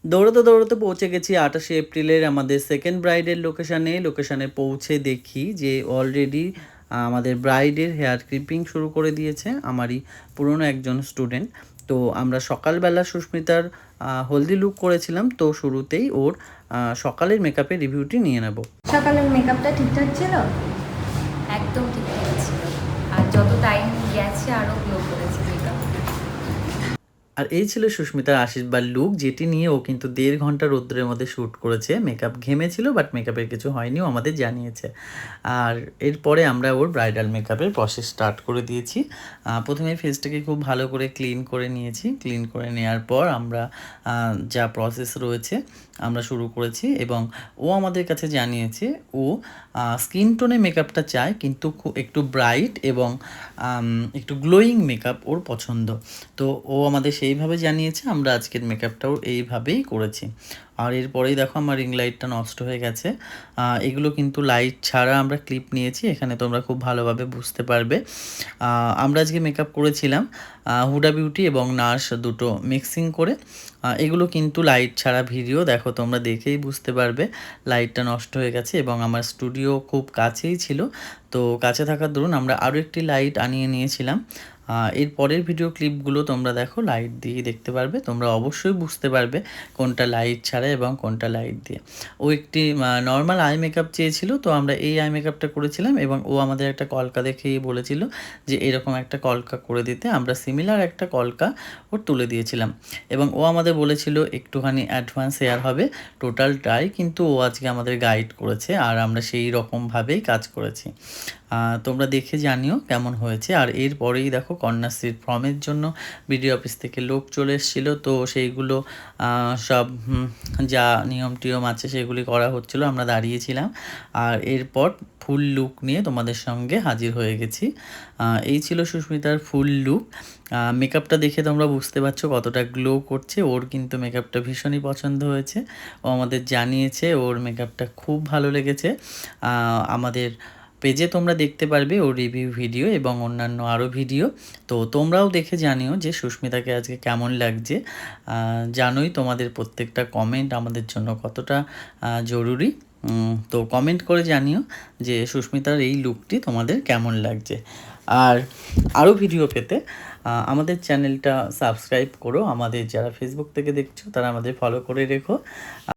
দৌড়াতে দৌড়াতে পৌঁছে গেছি 28শে এপ্রিলের আমাদের সেকেন্ড ব্রাইডের লোকেশানে পৌঁছে দেখি যে অলরেডি আমাদের ব্রাইডের হেয়ার ক্লিপিং শুরু করে দিয়েছে আমারই পুরনো একজন স্টুডেন্ট। তো আমরা সকালবেলা সুস্মিতার হলদি লুক করেছিলাম, তো শুরুতেই ওর সকালের মেকআপের রিভিউটি নিয়ে নেব। সকালের মেকআপটা ঠিকঠাক ছিল? একদম ঠিকঠাক ছিল, আর যত টাইম গেছে আরও গ্লো করেছে মেকআপ। আর এই ছিল সুস্মিতার আশীর্বাদ লুক, যেটি নিয়ে ও কিন্তু 1.5 ঘন্টা রোদ্রের মধ্যে শ্যুট করেছে। মেকআপ ঘেমেছিল, বাট মেকআপের কিছু হয়নি, ও আমাদের জানিয়েছে। আর এরপরে আমরা ওর ব্রাইডাল মেকআপের প্রসেস স্টার্ট করে দিয়েছি। প্রথমে ফেসটাকে খুব ভালো করে ক্লিন করে নিয়েছি। ক্লিন করে নেওয়ার পর আমরা যা প্রসেস রয়েছে আমরা শুরু করেছি, এবং ও আমাদের কাছে জানিয়েছে ও স্কিন টোনে মেকআপটা চায়, কিন্তু একটু ব্রাইট এবং একটু গ্লোয়িং মেকআপ ওর পছন্দ। তো ও আমাদের সেইভাবে জানিয়েছে, আমরা আজকের মেকআপটাও এইভাবেই করেছি। আর এরপরেই দেখো আমার রিং লাইটটা নষ্ট হয়ে গেছে। এগুলো কিন্তু লাইট ছাড়া আমরা ক্লিপ নিয়েছি, এখানে তোমরা খুব ভালোভাবে বুঝতে পারবে। আমরা আজকে মেকআপ করেছিলাম হুডা বিউটি এবং নার্স দুটো মিক্সিং করে। এগুলো কিন্তু লাইট ছাড়া ভিডিও, দেখো তোমরা দেখেই বুঝতে পারবে লাইটটা নষ্ট হয়ে গেছে, এবং আমার স্টুডিও খুব কাছেই ছিল। তো কাছে থাকার দরুন আমরা আরও একটি লাইট আনিয়ে নিয়েছিলাম। এর পরের ভিডিও ক্লিপগুলো তোমরা দেখো, লাইট দিয়ে দেখতে পারবে, তোমরা অবশ্যই বুঝতে পারবে কোনটা লাইট ছাড়া এবং কোনটা লাইট দিয়ে। ও একটি নর্মাল আই মেকআপ চেয়েছিল, তো আমরা এই আই মেকআপটা করেছিলাম, এবং ও আমাদের একটা কলকা দেখেই বলেছিল যে এরকম একটা কলকা করে দিতে। আমরা সিমিলার একটা কলকা ওর তুলে দিয়েছিলাম, এবং ও আমাদের বলেছিল একটুখানি অ্যাডভান্স হেয়ার হবে টোটালটাই, কিন্তু ও আজকে আমাদের গাইড করেছে আর আমরা সেই রকমভাবেই কাজ করেছি। তোমরা দেখে জানিও কেমন হয়েছে। আর এরপরেই দেখো কন্যাশ্রীর ফর্মের জন্য বিডিও অফিস থেকে লোক চলে এসেছিলো, তো সেইগুলো সব যা নিয়ম টিয়ম আছে সেগুলি করা হচ্ছিলো, আমরা দাঁড়িয়েছিলাম। আর এরপর ফুল লুক নিয়ে তোমাদের সঙ্গে হাজির হয়ে গেছি। এই ছিল সুস্মিতার ফুল লুক। মেকআপটা দেখে তোমরা বুঝতে পারছো কতটা গ্লো করছে। ওর কিন্তু মেকআপটা ভীষণই পছন্দ হয়েছে, ও আমাদের জানিয়েছে ওর মেকআপটা খুব ভালো লেগেছে। আমাদের পেজে তোমরা দেখতে পারবে ওর রিভিউ ভিডিও এবং অন্যান্য আরও ভিডিও। তো তোমরাও দেখে জানিও যে সুস্মিতাকে আজকে কেমন লাগছে। জানোই তোমাদের প্রত্যেকটা কমেন্ট আমাদের জন্য কতটা জরুরি। তো কমেন্ট করে জানিও যে সুস্মিতার এই লুকটি তোমাদের কেমন লাগছে। আর আরও ভিডিও পেতে আমাদের চ্যানেলটা সাবস্ক্রাইব করো। আমাদের যারা ফেসবুক থেকে দেখছো তারা আমাদের ফলো করে রেখো।